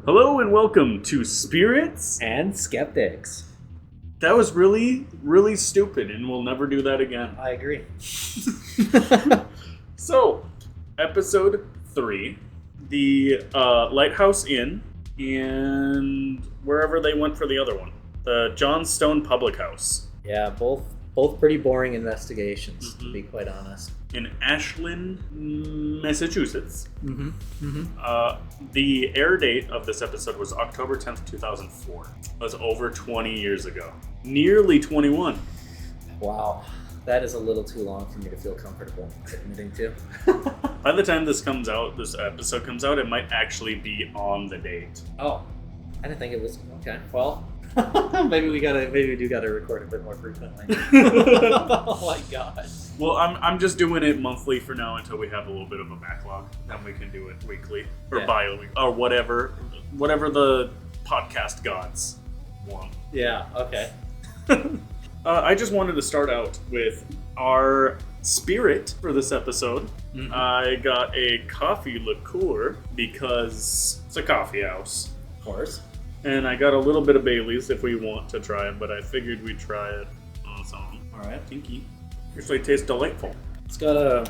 Hello and welcome to Spirits and Skeptics. That was really, really stupid, and we'll never do that again. I agree. So, episode 3, the Lighthouse Inn, and wherever they went for the other one, the Johnstone Public House. Yeah, both pretty boring investigations, to be quite honest. In Ashland, Massachusetts. Mm-hmm. The air date of this episode was October 10th, 2004. That was over 20 years ago. Nearly 21. Wow. That is a little too long for me to feel comfortable admitting to. By the time this episode comes out, it might actually be on the date. Oh, I didn't think it was. Okay, well, maybe we do gotta record a bit more frequently. Oh my god. Well, I'm just doing it monthly for now until we have a little bit of a backlog. Then we can do it weekly or bi-weekly or whatever the podcast gods want. Yeah. Okay. I just wanted to start out with our spirit for this episode. Mm-hmm. I got a coffee liqueur because it's a coffee house. Of course. And I got a little bit of Bailey's if we want to try it, but I figured we'd try it on its own. Alright. Tinky. Actually, it tastes delightful. It's got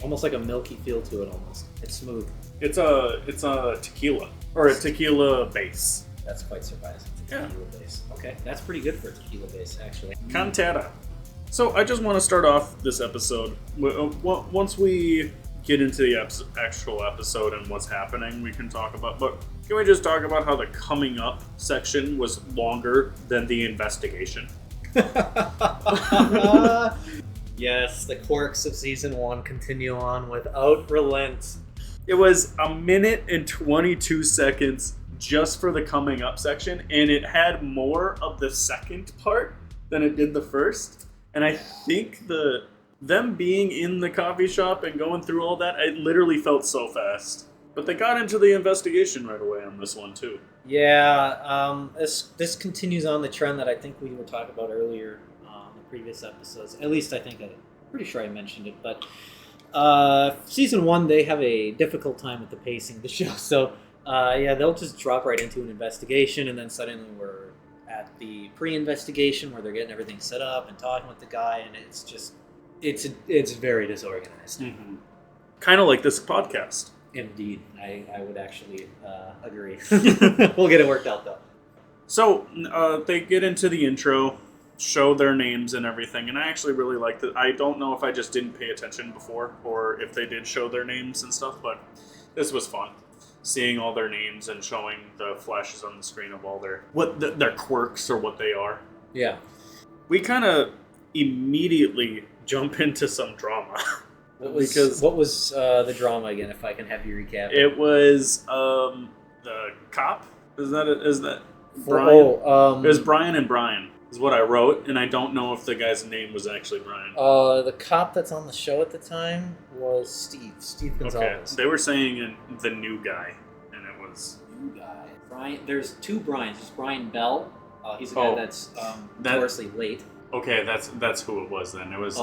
almost like a milky feel to it almost. It's smooth. It's a tequila. Or a tequila base. That's quite surprising. Tequila base. Okay, that's pretty good for a tequila base, actually. Cantata. So I just want to start off this episode. Once we get into the actual episode and what's happening, we can talk about. But can we just talk about how the coming up section was longer than the investigation? Yes, the quirks of season 1 continue on without relent. It was 1 minute and 22 seconds just for the coming up section, and it had more of the second part than it did the first. And I think them being in the coffee shop and going through all that, it literally felt so fast. But they got into the investigation right away on this one too. Yeah, this continues on the trend that I think we were talking about earlier on the previous episodes. At least I'm pretty sure I mentioned it. But season 1, they have a difficult time with the pacing of the show. So they'll just drop right into an investigation, and then suddenly we're at the pre-investigation where they're getting everything set up and talking with the guy, and it's just it's very disorganized. Mm-hmm. Kind of like this podcast. Indeed, I would actually agree. We'll get it worked out though. So they get into the intro, show their names and everything, and I actually really liked it. I don't know if I just didn't pay attention before or if they did show their names and stuff, but this was fun. Seeing all their names and showing the flashes on the screen of all their quirks or what they are. Yeah. We kind of immediately jump into some drama. What was the drama again, if I can have you recap? It was the cop. Is that Brian? It was Brian and Brian is what I wrote, and I don't know if the guy's name was actually Brian. The cop that's on the show at the time was Steve Gonzalez. Okay. They were saying the new guy, and it was new guy. Brian. There's two Brians. There's Brian Bell. He's the guy that's notoriously late. Okay, that's who it was then. It was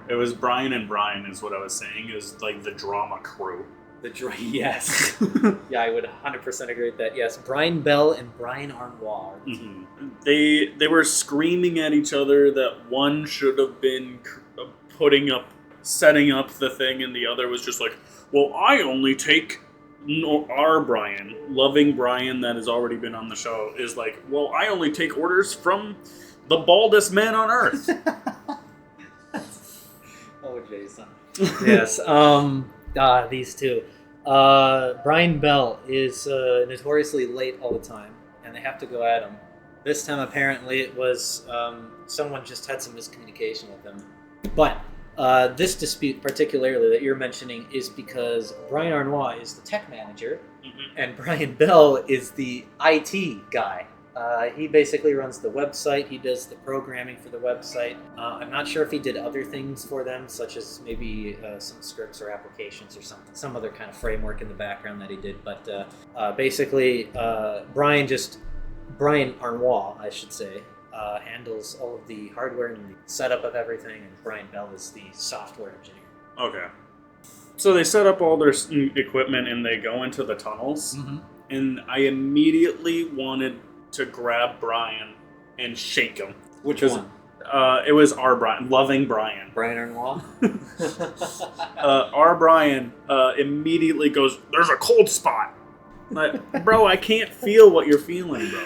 It was Brian and Brian is what I was saying. It was like the drama crew. Yes. Yeah, I would 100% agree with that. Yes, Brian Bell and Brian Arnois. Mm-hmm. They were screaming at each other that one should have been setting up the thing, and the other was just like, well, I only take... Our Brian, loving Brian that has already been on the show, is like, well, I only take orders from the baldest man on earth. Oh, Jason. Yes. These two. Brian Bell is notoriously late all the time, and they have to go at him. This time, apparently, it was someone just had some miscommunication with him. But this dispute, particularly that you're mentioning, is because Brian Arnois is the tech manager, and Brian Bell is the IT guy. He basically runs the website. He does the programming for the website. I'm not sure if he did other things for them, such as maybe some scripts or applications or something, some other kind of framework in the background that he did. But basically, Brian Arnois, I should say, handles all of the hardware and the setup of everything, and Brian Bell is the software engineer. Okay. So they set up all their equipment and they go into the tunnels. Mm-hmm. and I immediately wanted to grab Brian and shake him. Which one? It was our Brian, loving Brian. Brian Arnois? Our Brian immediately goes, "There's a cold spot." Like, bro, I can't feel what you're feeling, bro.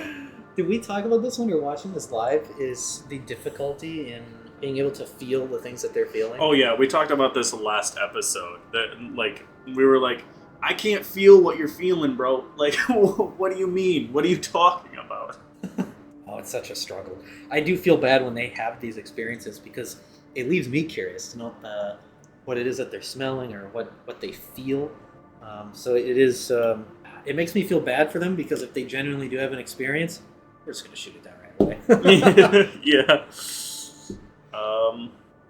Did we talk about this when we were watching this live? Is the difficulty in being able to feel the things that they're feeling? Oh yeah, we talked about this last episode. That like we were like, I can't feel what you're feeling, bro. Like, what do you mean? What are you talking about? Oh, it's such a struggle. I do feel bad when they have these experiences because it leaves me curious to know what it is that they're smelling or what they feel. So it is. It makes me feel bad for them because if they genuinely do have an experience, we're just going to shoot it down right away. Yeah.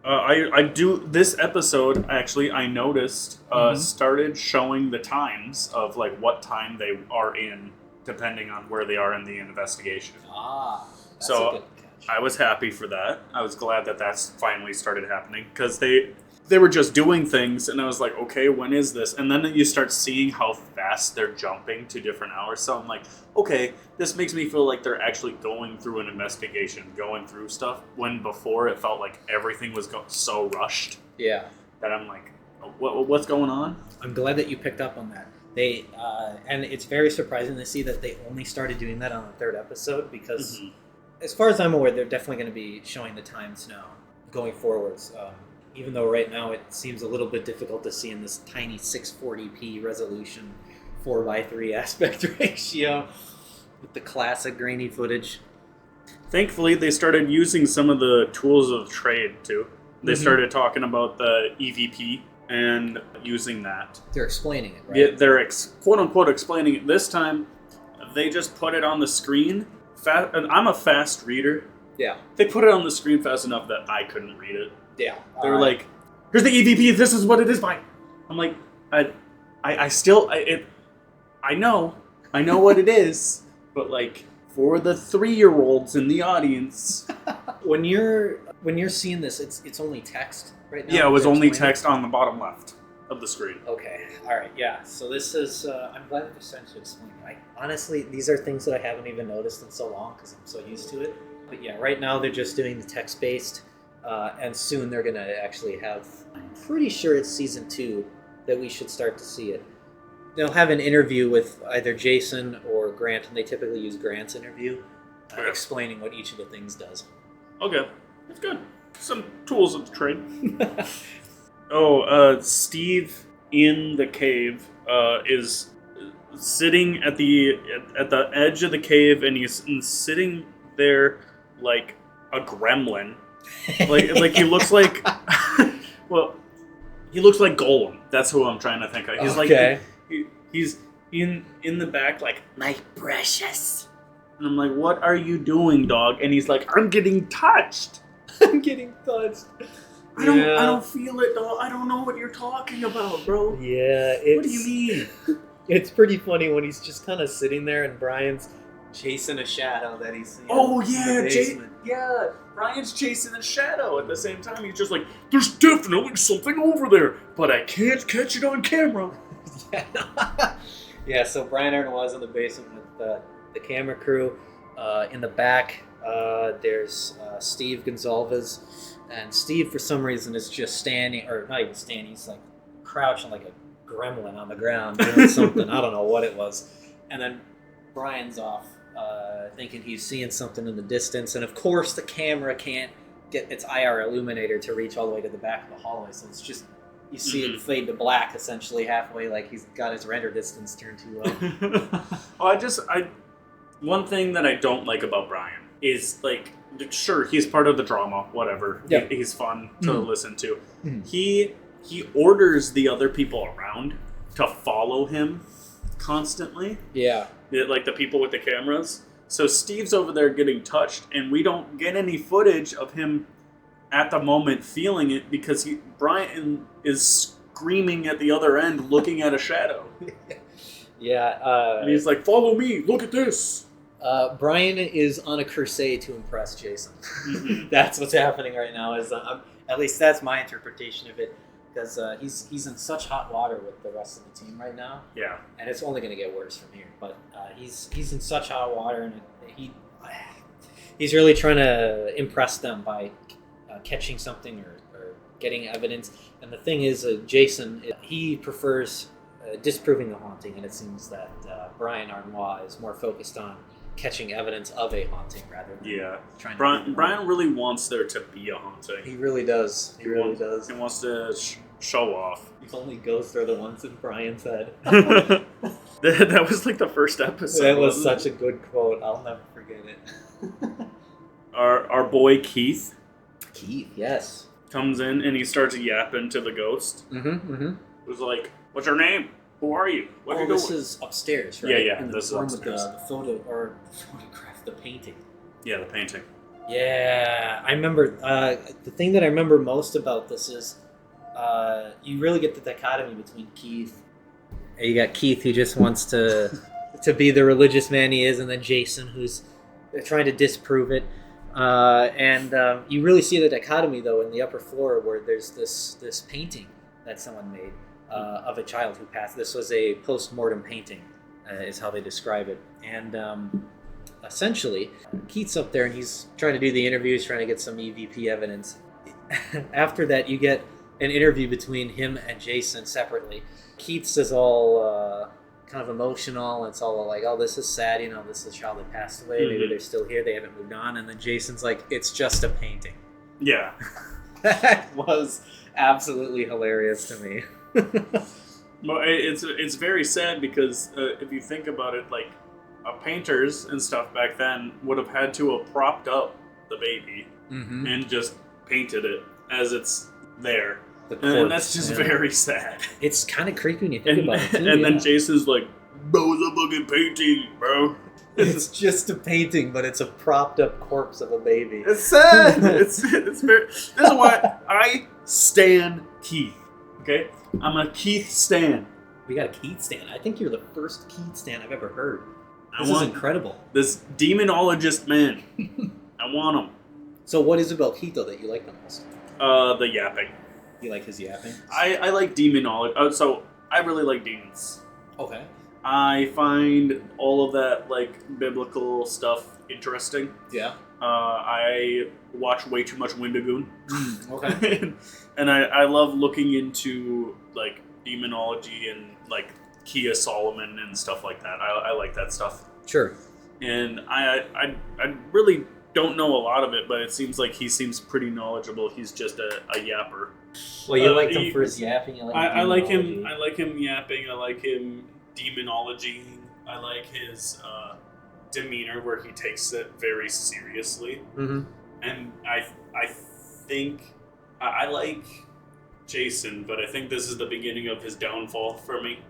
I do this episode actually. I noticed started showing the times of like what time they are in, depending on where they are in the investigation. That's so a good catch. I was happy for that. I was glad that that's finally started happening because they were just doing things, and I was like, okay, when is this? And then you start seeing how fast they're jumping to different hours. So I'm like, okay, this makes me feel like they're actually going through an investigation, going through stuff, when before it felt like everything was so rushed. Yeah. That I'm like, what's going on? I'm glad that you picked up on that. They and it's very surprising to see that they only started doing that on the third episode because, as far as I'm aware, they're definitely going to be showing the times now going forwards. Even though right now it seems a little bit difficult to see in this tiny 640p resolution 4:3 aspect ratio with the classic grainy footage. Thankfully, they started using some of the tools of trade too. They started talking about the EVP and using that. They're explaining it, right? Yeah, they're quote-unquote explaining it. This time, they just put it on the screen. And I'm a fast reader. Yeah. They put it on the screen fast enough that I couldn't read it. Yeah. They were like, here's the EVP, this is what it is by. I'm like, I know what it is, but like, for the 3-year-olds in the audience. When you're seeing this, it's only text right now? Yeah, it was only text on the bottom left of the screen. Okay, alright, yeah. So this is, I'm glad that they're starting to explain it. Honestly, these are things that I haven't even noticed in so long because I'm so used to it. But yeah, right now they're just doing the text-based. And soon they're going to actually have, I'm pretty sure it's season 2 that we should start to see it. They'll have an interview with either Jason or Grant, and they typically use Grant's interview, explaining what each of the things does. Okay, that's good. Some tools of the trade. Steve in the cave is sitting at the edge of the cave, and he's sitting there like a gremlin. like he looks like well, he looks like Golem. That's who I'm trying to think of. He's like he's in the back like, my precious. And I'm like, what are you doing, dog? And he's like, I'm getting touched. I'm getting touched. I don't feel it, dog. I don't know what you're talking about, bro. Yeah, what do you mean? It's pretty funny when he's just kind of sitting there and Brian's chasing a shadow that he's seeing. Oh yeah, Brian's chasing a shadow at the same time. He's just like, there's definitely something over there, but I can't catch it on camera. Yeah, so Brian Arnois is in the basement with the camera crew. In the back, there's Steve Gonzalez. And Steve, for some reason, is just standing, or not even standing, he's like crouching like a gremlin on the ground doing something. I don't know what it was. And then Brian's off. Thinking he's seeing something in the distance, and of course the camera can't get its IR illuminator to reach all the way to the back of the hallway, so it's just, you see it fade to black essentially halfway, like he's got his render distance turned too low. Well, one thing that I don't like about Brian is, like, sure, he's part of the drama, whatever. Yep. He's fun to listen to. He orders the other people around to follow him constantly. Yeah. Like the people with the cameras. So Steve's over there getting touched, and we don't get any footage of him at the moment feeling it because Brian is screaming at the other end looking at a shadow. Yeah. And he's like, follow me, look at this. Brian is on a crusade to impress Jason. That's what's happening right now. At least that's my interpretation of it. because he's in such hot water with the rest of the team right now. Yeah. And it's only going to get worse from here. But he's in such hot water, and he's really trying to impress them by catching something or getting evidence. And the thing is, Jason, he prefers disproving the haunting, and it seems that Brian Arnois is more focused on catching evidence of a haunting rather than trying to... Brian really wants there to be a haunting. He really does. He really does. He wants to show off. If only ghosts are the ones in Brian's head. That was like the first episode. That was such a good quote. I'll never forget it. Our boy Keith, yes, comes in and he starts yapping to the ghost. Who's like, "What's your name? Who are you? What are you doing?" This is upstairs, right? Yeah. In This is the upstairs. with the photograph, the painting. Yeah, the painting. Yeah, I remember. The thing that I remember most about this is you really get the dichotomy between Keith. You got Keith, who just wants to be the religious man he is, and then Jason, who's trying to disprove it. And you really see the dichotomy, though, in the upper floor, where there's this painting that someone made of a child who passed. This was a post-mortem painting, is how they describe it. And essentially, Keith's up there, and he's trying to do the interviews, trying to get some EVP evidence. After that, you get an interview between him and Jason separately. Keith's is all kind of emotional. It's all like, oh, this is sad. This is a child that passed away. Maybe they're still here. They haven't moved on. And then Jason's like, it's just a painting. Yeah. That was absolutely hilarious to me. Well, it's very sad because if you think about it, like painters and stuff back then would have had to have propped up the baby and just painted it as it's there. And that's just very sad. It's kind of creepy when you think about it, too. And then Jason's like, bro, it's a fucking painting, bro. It's just a painting, but it's a propped up corpse of a baby. It's sad. it's very... This is why I stan Keith, okay? I'm a Keith stan. We got a Keith stan. I think you're the first Keith stan I've ever heard. This is incredible. This demonologist man. I want him. So what is it about Keith, though, that you like the most? The yapping. You like his yapping? I like demonology. So I really like demons. Okay. I find all of that like biblical stuff interesting. Yeah. I watch way too much Wendigoon. Okay. and I love looking into like demonology and like Kia Solomon and stuff like that. I like that stuff. Sure. And I really don't know a lot of it, but it seems like he seems pretty knowledgeable. He's just a yapper. Well, you like him for his yapping. I like him. I like him yapping. I like him demonology. I like his demeanor, where he takes it very seriously. And I think I like Jason, but I think this is the beginning of his downfall for me.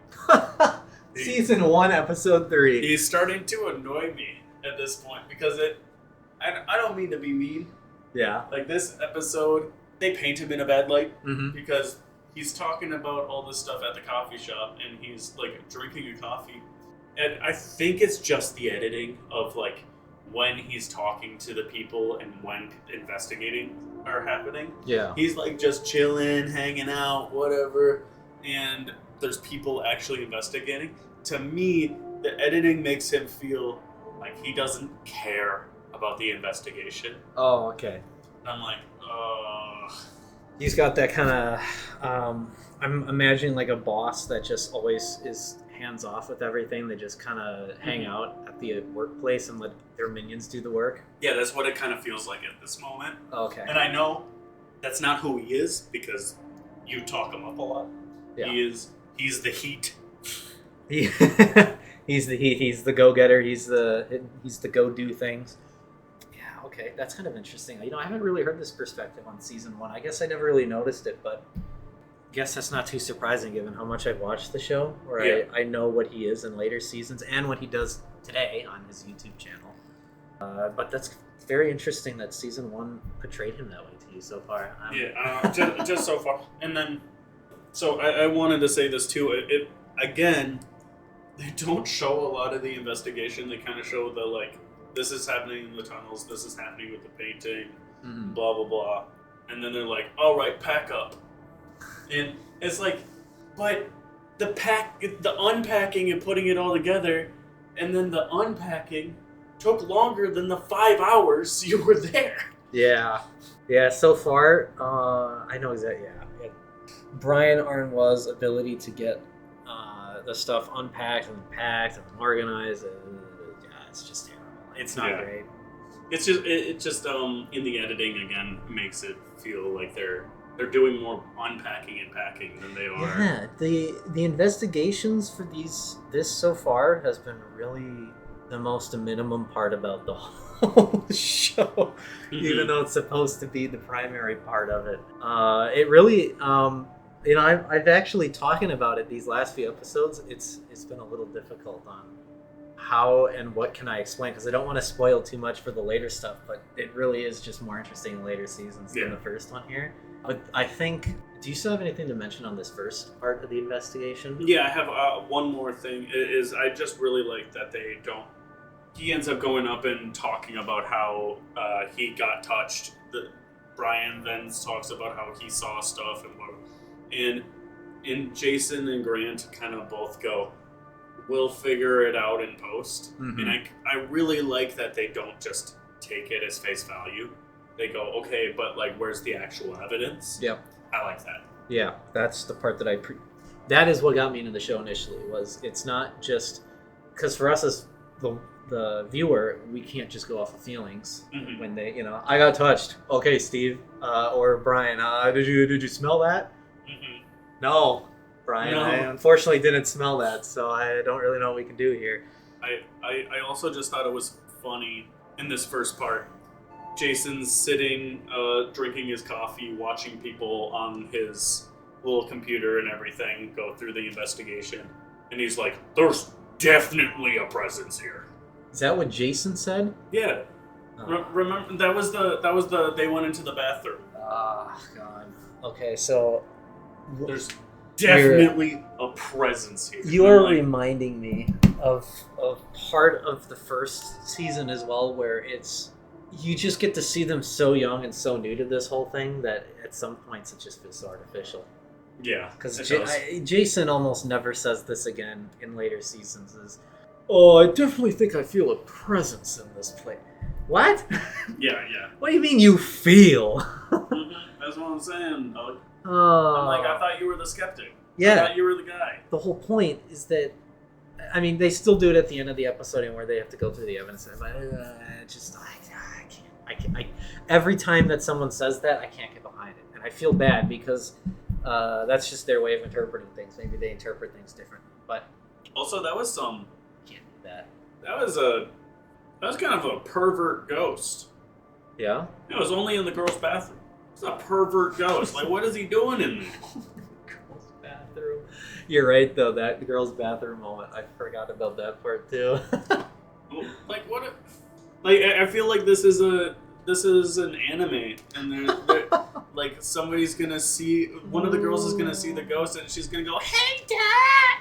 Season 1, episode 3. He's starting to annoy me at this point because I don't mean to be mean. Yeah. Like this episode, they paint him in a bad light Mm-hmm. because he's talking about all this stuff at the coffee shop and he's like drinking a coffee. And I think it's just the editing of like when he's talking to the people and when investigating are happening. Yeah. He's like just chilling, hanging out, whatever. And there's people actually investigating. To me, the editing makes him feel like he doesn't care about the investigation. Oh, okay. And I'm like, He's got that kind of, I'm imagining like a boss that just always is hands off with everything. They just kind of hang out at the workplace and let their minions do the work. Yeah, that's what it kind of feels like at this moment. Okay. And I know that's not who he is because you talk him up a lot. Yeah. He's the heat. He's the heat. He's the go-getter. He's the go-do things. Yeah, okay. That's kind of interesting. I haven't really heard this perspective on season 1. I guess I never really noticed it, but I guess that's not too surprising given how much I've watched the show, where Yeah. I know what he is in later seasons and what he does today on his YouTube channel. But that's very interesting that season 1 portrayed him that way to you so far. Just so far. And then, so I wanted to say this too. Again, they don't show a lot of the investigation. They kind of show the like, this is happening in the tunnels, this is happening with the painting, Mm-hmm. blah, blah, blah. And then they're like, all right, pack up. And it's like, but the unpacking and putting it all together, and then the unpacking took longer than the 5 hours you were there. Yeah. So far, I know exactly. Yeah. Brian Arnois' ability to get the stuff unpacked and packed and organized, it's just terrible. It's not great. It's just in the editing again makes it feel like they're doing more unpacking and packing than they are. Yeah, the investigations for this so far has been really the most minimum part about the whole show, even though it's supposed to be the primary part of it. It really, I've actually talking about it these last few episodes. It's been a little difficult on how and what can I explain, because I don't want to spoil too much for the later stuff, but it really is just more interesting in later seasons than the first one here. But I think, do you still have anything to mention on this first part of the investigation? Yeah, I have one more thing. Is I just really like that they don't. He ends up going up and talking about how he got touched. Brian then talks about how he saw stuff and Jason and Grant kind of both go, we'll figure it out in post. Mm-hmm. And I really like that they don't just take it as face value. They go, okay, but like, where's the actual evidence? Yep. I like that. Yeah, that's the part that that is what got me into the show initially, was it's not just, because for us as the viewer, we can't just go off of feelings when they, I got touched. Okay, Steve, or Brian, did you smell that? Mm-hmm. No, Brian, no. I unfortunately didn't smell that, so I don't really know what we can do here. I also just thought it was funny in this first part. Jason's sitting, drinking his coffee, watching people on his little computer and everything go through the investigation, and he's like, "There's definitely a presence here." Is that what Jason said? Yeah. Oh. Remember that was the they went into the bathroom. Ah, God. Okay, so there's definitely a presence here. You are reminding me of part of the first season as well, where you just get to see them so young and so new to this whole thing that at some points it just feels artificial. Yeah, because Jason almost never says this again in later seasons. I definitely think I feel a presence in this place. What? Yeah. What do you mean you feel? That's what I'm saying, Doug. I'm like, I thought you were the skeptic. Yeah. I thought you were the guy. The whole point is that, I mean, they still do it at the end of the episode where they have to go through the evidence. But I can't. Every time that someone says that, I can't get behind it. And I feel bad because that's just their way of interpreting things. Maybe they interpret things differently. But also, that was can't do that. That was kind of a pervert ghost. Yeah? It was only in the girls' bathroom. It's a pervert ghost. Like, what is he doing in there? Girls' bathroom. You're right, though. That girls' bathroom moment, I forgot about that part too. Like, what? I feel like this is an anime, and they're like somebody's gonna see, one of the girls is gonna see the ghost, and she's gonna go, "Hey, Dad!"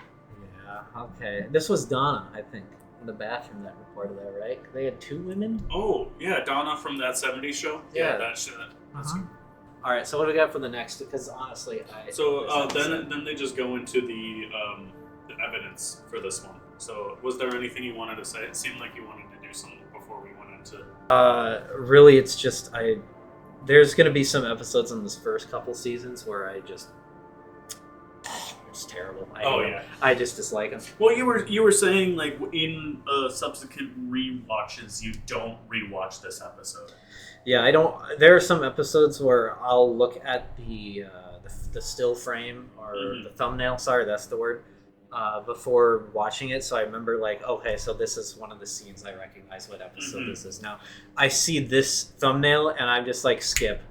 Yeah. Okay. This was Donna, I think, in the bathroom that reported that, right? They had two women. Oh yeah, Donna from that '70s show. Yeah, that shit. All right, so what do we got for the next? Because honestly, then they just go into the evidence for this one. So was there anything you wanted to say? It seemed like you wanted to do something before we went into. Really, it's just there's going to be some episodes in this first couple seasons where it's terrible. I just dislike them. Well, you were saying like in subsequent rewatches, you don't rewatch this episode. Yeah, I don't. There are some episodes where I'll look at the still frame or the thumbnail. Sorry, that's the word. Before watching it, so I remember like, okay, so this is one of the scenes. I recognize what episode this is. Now I see this thumbnail and I'm just like skip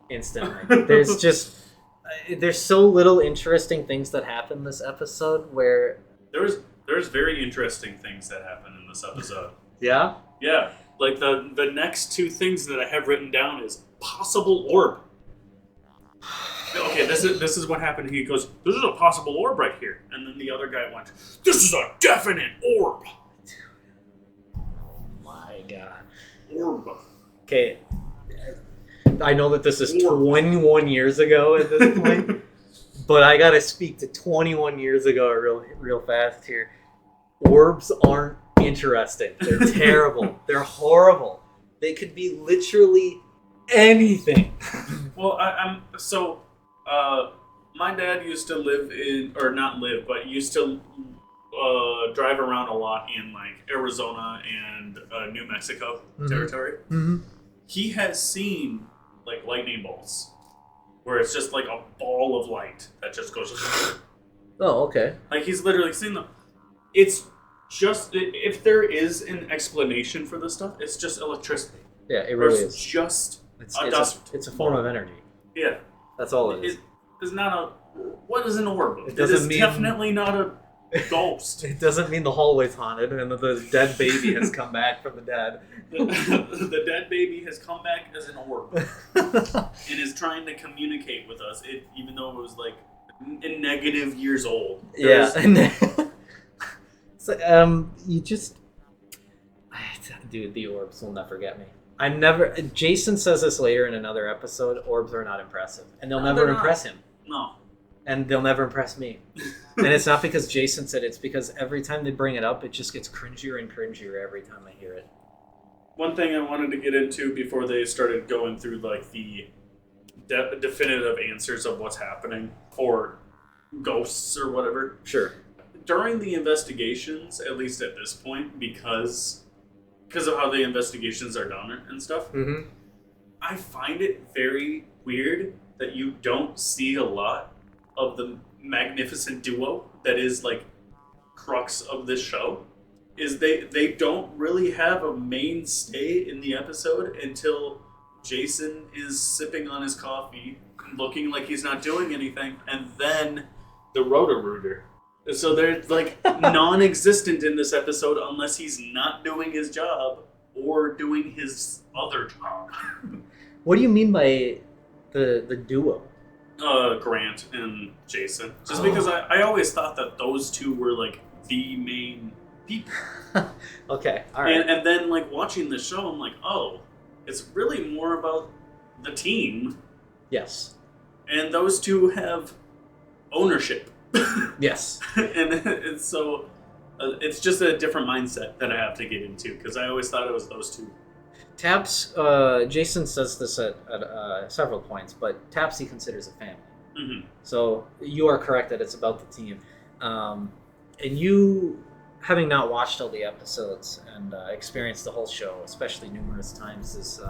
instantly. There's so little interesting things that happen this episode where there's very interesting things that happen in this episode. Yeah? Yeah. Like the next two things that I have written down is possible orb. Okay, this is what happened. He goes, "This is a possible orb right here," and then the other guy went, "This is a definite orb." Oh my God. Orb. Okay, I know that this is 21 years ago at this point, But I gotta speak to 21 years ago real fast here. Orbs aren't interesting. They're terrible. They're horrible. They could be literally anything. Well, my dad used to live in, or not live, but used to drive around a lot in like Arizona and New Mexico territory. Mm-hmm. He has seen like lightning bolts, where it's just like a ball of light that just goes. Oh, okay. Like he's literally seen them. It's just, if there is an explanation for this stuff, it's just electricity. Yeah, it really is. Just it's a form of energy. Yeah. That's all it is. It's not a... What is an orb? It is definitely not a ghost. It doesn't mean the hallway's haunted and the dead baby has come back from the dead. The dead baby has come back as an orb and is trying to communicate with us, even though it was like in negative years old. So, dude, the orbs will never get me. Jason says this later in another episode, orbs are not impressive. And they'll never impress him. No. And they'll never impress me. And it's not because Jason said it, it's because every time they bring it up, it just gets cringier and cringier every time I hear it. One thing I wanted to get into before they started going through like the definitive answers of what's happening, or ghosts or whatever. Sure. During the investigations, at least at this point, because of how the investigations are done and stuff, I find it very weird that you don't see a lot of the magnificent duo that is like crux of this show. Is they don't really have a mainstay in the episode until Jason is sipping on his coffee, looking like he's not doing anything, and then the Roto-Rooter. So they're like non-existent in this episode unless he's not doing his job or doing his other job. What do you mean by the duo? Grant and Jason. Just because I always thought that those two were like the main people. Okay, all right. And then like watching the show, I'm like, oh, it's really more about the team. Yes. And those two have ownership. Yes. and so it's just a different mindset that I have to get into, because I always thought it was those two. Taps, Jason says this at several points, but Taps he considers a family. Mm-hmm. So you are correct that it's about the team. And you, having not watched all the episodes and experienced the whole show, especially numerous times, is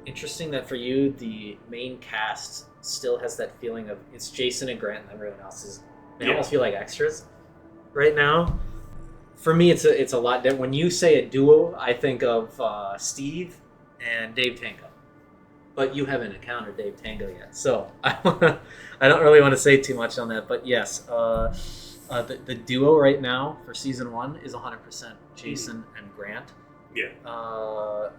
interesting that for you, the main cast still has that feeling of it's Jason and Grant and everyone else is... They almost feel like extras right now. For me, it's a lot different. When you say a duo, I think of Steve and Dave Tango. But you haven't encountered Dave Tango yet, so I don't really want to say too much on that. But yes, the duo right now for season 1 is 100% Jason and Grant. Yeah. I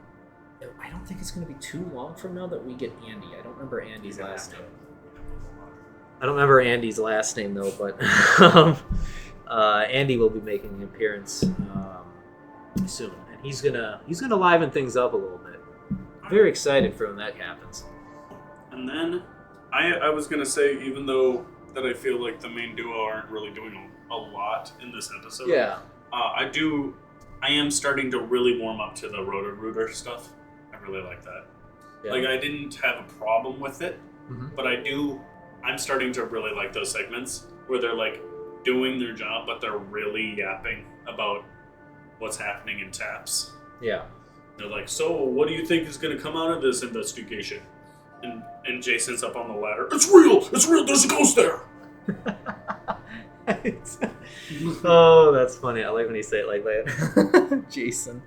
don't think it's going to be too long from now that we get Andy. I don't remember Andy's last name. I don't remember Andy's last name though, but Andy will be making an appearance soon, and he's gonna liven things up a little bit. Very excited for when that happens. And then I was gonna say, even though that I feel like the main duo aren't really doing a lot in this episode. Yeah. I am starting to really warm up to the Roto-Rooter stuff. I really like that. Yeah. Like I didn't have a problem with it, but I'm starting to really like those segments where they're like doing their job, but they're really yapping about what's happening in Taps. Yeah. They're like, so what do you think is going to come out of this investigation? And Jason's up on the ladder. It's real! There's a ghost there! Oh, that's funny. I like when you say it like that. Jason.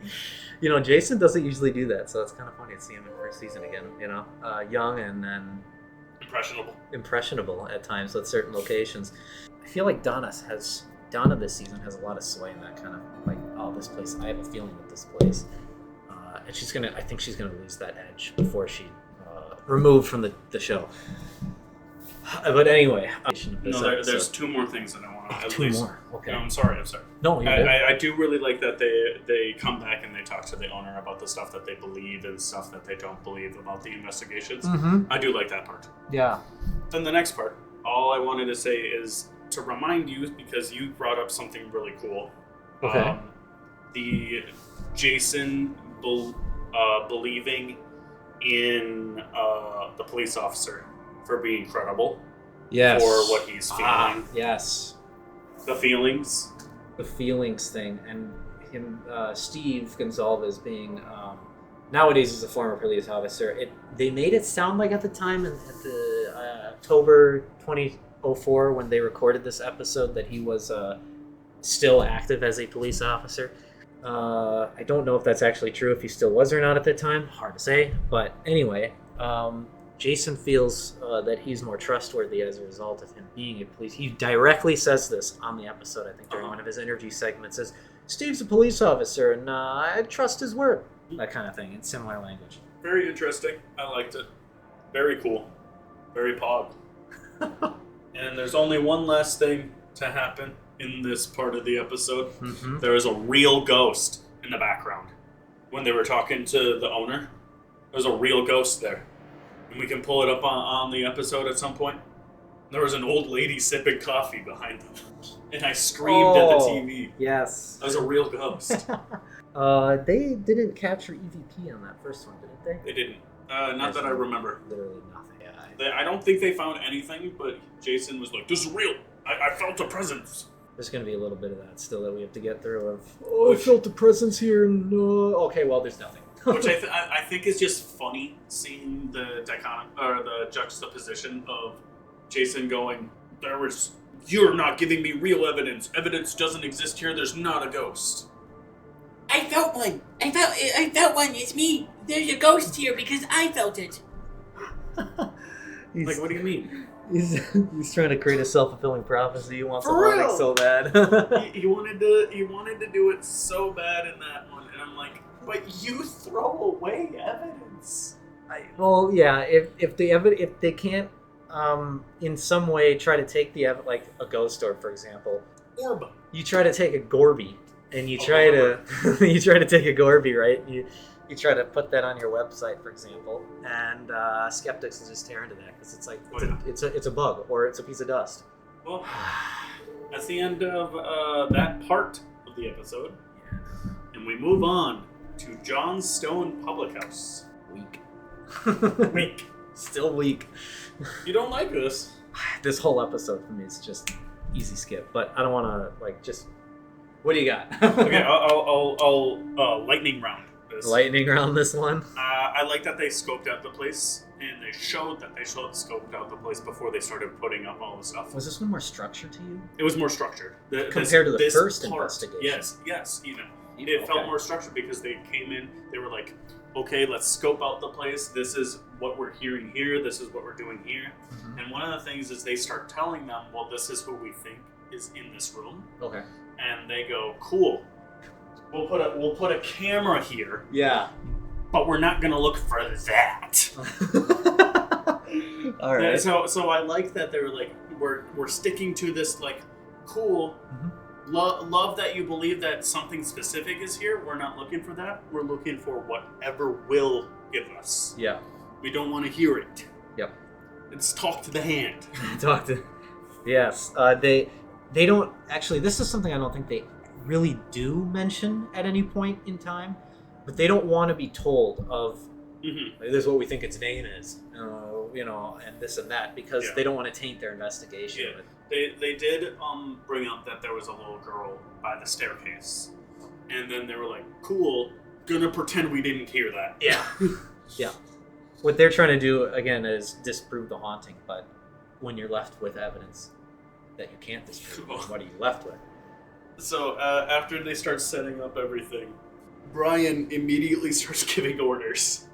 You know, Jason doesn't usually do that, so it's kind of funny to see him in first season again, you know? Young and then... Impressionable at times at certain locations. I feel like Donna this season has a lot of sway in that kind of like, oh, this place, I have a feeling with this place. And I think she's gonna lose that edge before she removed from the show. But anyway, there's two more things that I want to. Two more. Okay. No, I'm sorry. No, I do really like that they come back and they talk to the owner about the stuff that they believe and stuff that they don't believe about the investigations. Mm-hmm. I do like that part. Yeah. Then the next part, all I wanted to say is to remind you, because you brought up something really cool. Okay. The Jason believing in the police officer for being credible. Yes. For what he's feeling. Yes. The feelings. The feelings thing, and him, Steve Gonzalez being nowadays he's a former police officer. They made it sound like at the time, at the October 2004 when they recorded this episode, that he was still active as a police officer. I don't know if that's actually true, if he still was or not at the time. Hard to say, but anyway, Jason feels that he's more trustworthy as a result of him being a police. He directly says this on the episode, I think, during one of his interview segments. Says, Steve's a police officer, and I trust his word. That kind of thing, in similar language. Very interesting. I liked it. Very cool. Very pog. And there's only one last thing to happen in this part of the episode. Mm-hmm. There is a real ghost in the background. When they were talking to the owner, there's a real ghost there. And we can pull it up on the episode at some point. There was an old lady sipping coffee behind them. And I screamed at the TV. Yes. That was a real ghost. They didn't capture EVP on that first one, didn't they? They didn't. Not that I remember. Literally nothing. Yeah, I don't think they found anything, but Jason was like, this is real. I felt a presence. There's going to be a little bit of that still that we have to get through. I felt a presence here. And, okay, well, there's nothing. Which I think is just funny, seeing the the juxtaposition of Jason going, you're not giving me real evidence. Evidence doesn't exist here. There's not a ghost. I felt one. I felt one. It's me. There's a ghost here because I felt it. Like, what do you mean? He's trying to create a self-fulfilling prophecy. He wants For something real? so bad. he wanted to do it so bad in that one, and I'm like, but you throw away evidence. Well, yeah. If they can't in some way try to take like a ghost orb, for example, Orb. You try to take a Gorby, and you try to take a Gorby, right? You try to put that on your website, for example, and skeptics will just tear into that because it's like it's a bug or it's a piece of dust. Well, that's the end of that part of the episode, and we move on to John Stone Public House. Weak. Still weak. You don't like this? This whole episode for me is just easy skip, but I don't want to just. What do you got? Okay, I'll lightning round this. Lightning round this one. I like that they scoped out the place, and they showed that they scoped out the place before they started putting up all the stuff. Was this one more structured to you? It was more structured Compared to the first part, investigation. Yes, even. It felt more structured because they came in. They were like, okay, let's scope out the place. This is what we're hearing here. This is what we're doing here. Mm-hmm. And one of the things is they start telling them, well, this is who we think is in this room. Okay. And they go, cool. We'll put a camera here. Yeah. But we're not gonna look for that. All right. So I like that they were like, we're sticking to this, like, cool. Mm-hmm. Love that you believe that something specific is here. We're not looking for that. We're looking for whatever will give us. Yeah. We don't want to hear it. Yep. It's talk to the hand. Yes. They don't actually. This is something I don't think they really do mention at any point in time, but they don't want to be told of. Mm-hmm. Like, this is what we think its name is, and this and that, because they don't want to taint their investigation. Yeah. They did bring up that there was a little girl by the staircase, and then they were like, cool, gonna pretend we didn't hear that. Yeah. Yeah. What they're trying to do, again, is disprove the haunting, but when you're left with evidence that you can't disprove, what are you left with? So after they start setting up everything, Brian immediately starts giving orders.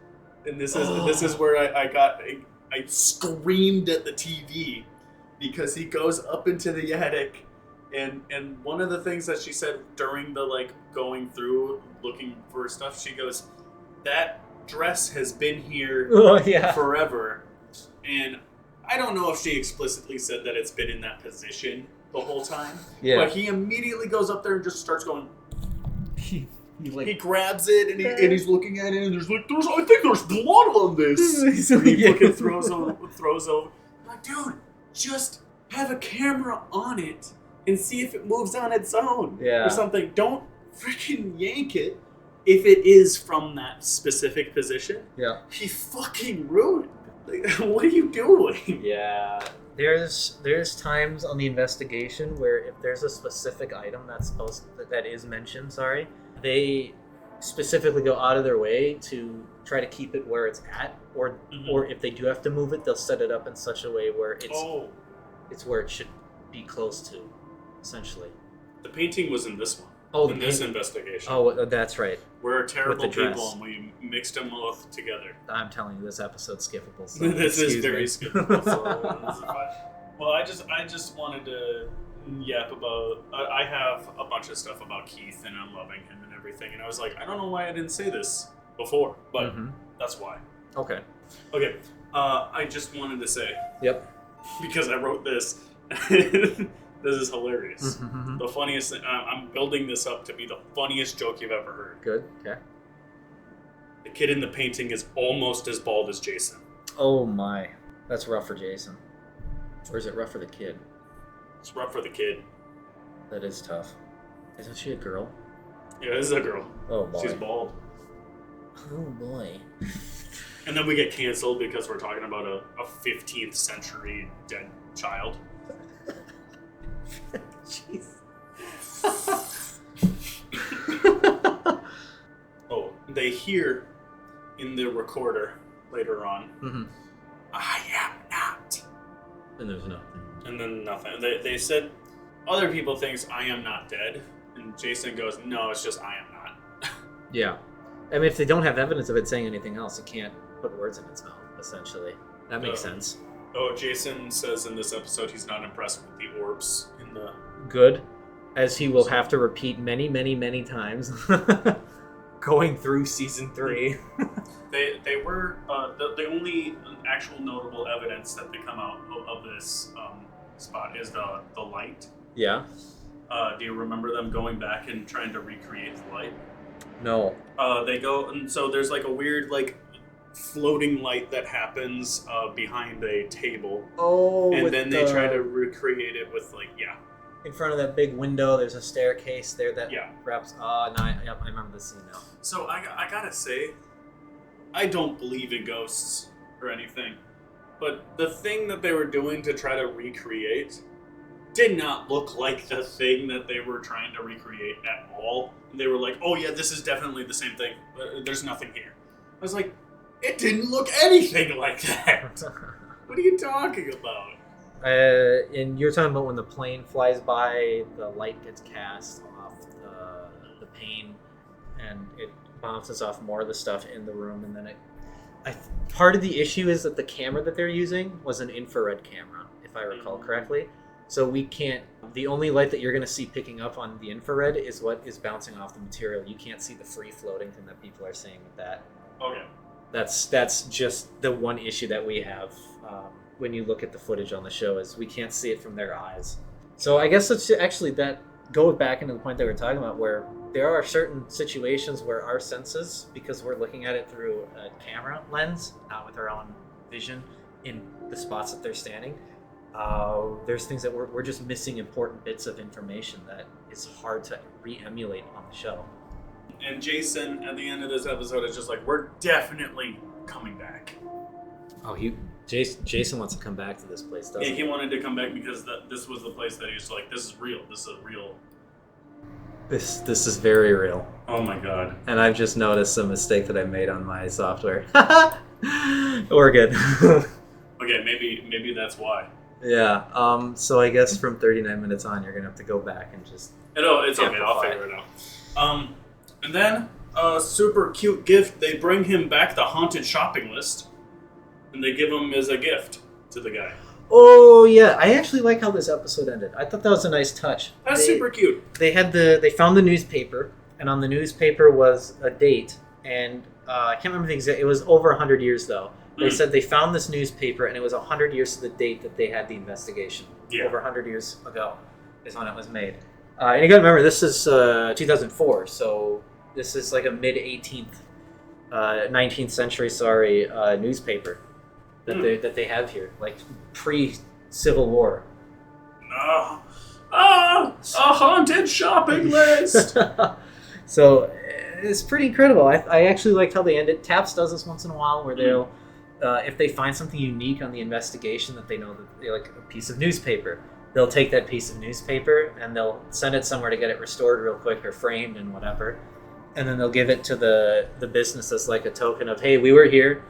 And this is where I screamed at the TV, because he goes up into the attic, and one of the things that she said during the going through looking for stuff, she goes, that dress has been here forever. And I don't know if she explicitly said that it's been in that position the whole time, but he immediately goes up there and just starts going. He grabs it and he's looking at it, and I think there's blood on this. And he fucking throws over. I'm like, dude, just have a camera on it and see if it moves on its own Yeah. or something. Don't freaking yank it if it is from that specific position. Yeah. He fucking ruined it. Like, what are you doing? Yeah. There's times on the investigation where if there's a specific item that is mentioned, they specifically go out of their way to try to keep it where it's at, or if they do have to move it, they'll set it up in such a way where it's where it should be close to, essentially. The painting was in this one. Oh, this investigation. Oh, that's right. We're terrible With the dress. people, and we mixed them both together. I'm telling you, this episode's skippable. So This is excuse very me. skippable. So this is fine. Well, I just wanted to yap about. I have a bunch of stuff about Keith, and I'm loving him and everything. And I was like, I don't know why I didn't say this before, but that's why. Okay. Okay. I just wanted to say. Yep. Because I wrote this. This is hilarious. The funniest thing. I'm building this up to be the funniest joke you've ever heard. Good. Okay. The kid in the painting is almost as bald as Jason. Oh my, that's rough for Jason. Or is it rough for the kid? It's rough for the kid. That is tough. Isn't she a girl? Yeah, this is a girl. Oh boy. She's bald. Oh boy. And then we get canceled because we're talking about a 15th century dead child. Jeez. Oh, they hear in the recorder later on, I am not. And there's nothing. And then nothing. They said, other people thinks I am not dead. And Jason goes, no, it's just I am not. Yeah. I mean, if they don't have evidence of it saying anything else, it can't put words in its mouth, essentially. That makes sense. Oh, Jason says in this episode he's not impressed with the orbs in the... Good. As he will have to repeat many, many, many times. Going through season 3. They were... the only actual notable evidence that they come out of this spot is the light. Yeah. Do you remember them going back and trying to recreate the light? No. They go... And so there's like a weird, like... floating light that happens behind a table. Oh, and then they try to recreate it with like in front of that big window. There's a staircase there that wraps. I remember the scene now. So I gotta say, I don't believe in ghosts or anything, but the thing that they were doing to try to recreate did not look like the thing that they were trying to recreate at all. And they were like, oh yeah, this is definitely the same thing. There's nothing here. I was like, it didn't look anything like that. What are you talking about? And you're talking about when the plane flies by, the light gets cast off the pane, and it bounces off more of the stuff in the room, and then part of the issue is that the camera that they're using was an infrared camera, if I recall correctly. So we can't. The only light that you're going to see picking up on the infrared is what is bouncing off the material. You can't see the free floating thing that people are saying with that. Okay. That's just the one issue that we have when you look at the footage on the show, is we can't see it from their eyes. So I guess it's actually that goes back into the point that we're talking about, where there are certain situations where our senses, because we're looking at it through a camera lens, not with our own vision in the spots that they're standing, there's things that we're just missing important bits of information that is hard to re-emulate on the show. And Jason, at the end of this episode, is just like, we're definitely coming back. Oh, Jason wants to come back to this place, doesn't he? Yeah, he wanted to come back because this was the place that he was like, this is real. This is real. This is very real. Oh my god. And I've just noticed a mistake that I made on my software. We're good. Okay, maybe that's why. Yeah. So I guess from 39 minutes on, you're gonna have to go back and just. No, it's okay. I'll figure it out. And then a super cute gift. They bring him back the haunted shopping list, and they give him as a gift to the guy. Oh yeah, I actually like how this episode ended. I thought that was a nice touch. That's super cute. They found the newspaper, and on the newspaper was a date, and I can't remember the exact. It was over 100 years though. They said they found this newspaper, and it was 100 years to the date that they had the investigation. Yeah. Over 100 years ago is when it was made. And you got to remember, this is 2004, so this is like a mid-19th century, newspaper that they have here, like pre-Civil War. a haunted shopping list. So it's pretty incredible. I actually liked how they end it. Taps does this once in a while where they'll, if they find something unique on the investigation that they know that they like a piece of newspaper, they'll take that piece of newspaper and they'll send it somewhere to get it restored real quick or framed and whatever. And then they'll give it to the business as like a token of, hey, we were here.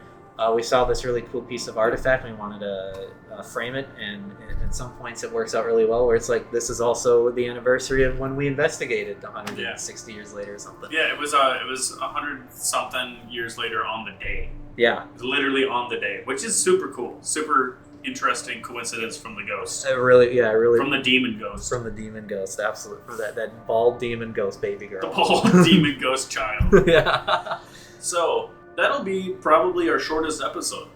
We saw this really cool piece of artifact. We wanted to frame it, and at some points it works out really well. Where it's like this is also the anniversary of when we investigated 160 years later or something. Yeah, it was 100 something years later on the day. Yeah, it was literally on the day, which is super cool, super interesting coincidence from the ghost. Really from the demon ghost. From the demon ghost, absolutely. From that bald demon ghost baby girl. The bald demon ghost child. Yeah. So that'll be probably our shortest episode.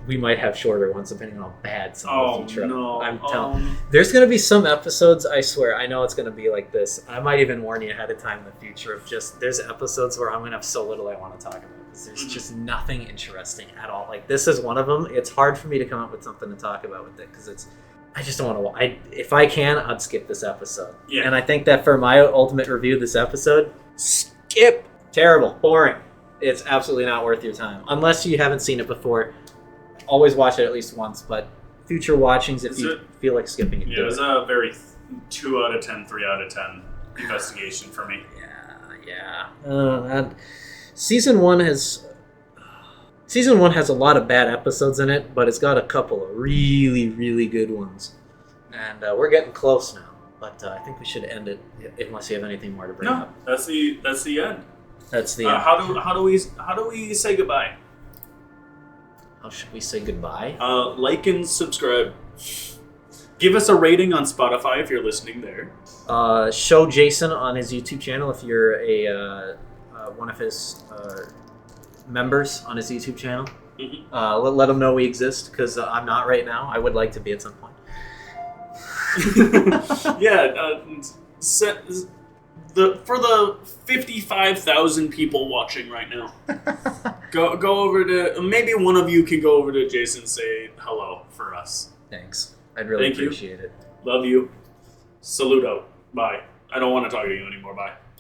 We might have shorter ones depending on how bad some of the future. No. I'm telling. There's gonna be some episodes. I swear. I know it's gonna be like this. I might even warn you ahead of time in the future of just there's episodes where I'm gonna have so little I want to talk about because there's just nothing interesting at all. Like this is one of them. It's hard for me to come up with something to talk about with it because it's. I just don't want to. If I can, I'd skip this episode. Yeah. And I think that for my ultimate review of this episode, skip. Terrible. Boring. It's absolutely not worth your time unless you haven't seen it before. Always watch it at least once, but future watchings if you feel like skipping it. Yeah, it was a very 2 out of 10, 3 out of 10 investigation for me. Yeah. And season one has a lot of bad episodes in it, but it's got a couple of really, really good ones, and we're getting close now. But I think we should end it unless you have anything more to bring up. That's the end. That's the end. How do we say goodbye? How should we say goodbye? Like and subscribe. Give us a rating on Spotify if you're listening there. Show Jason on his YouTube channel if you're a one of his members on his YouTube channel. Mm-hmm. Let him know we exist because I'm not right now. I would like to be at some point. Yeah. For the 55,000 people watching right now, go over to maybe one of you can go over to Jason and say hello for us. Thanks, I'd really appreciate it. Love you. Saludo. Bye. I don't want to talk to you anymore. Bye.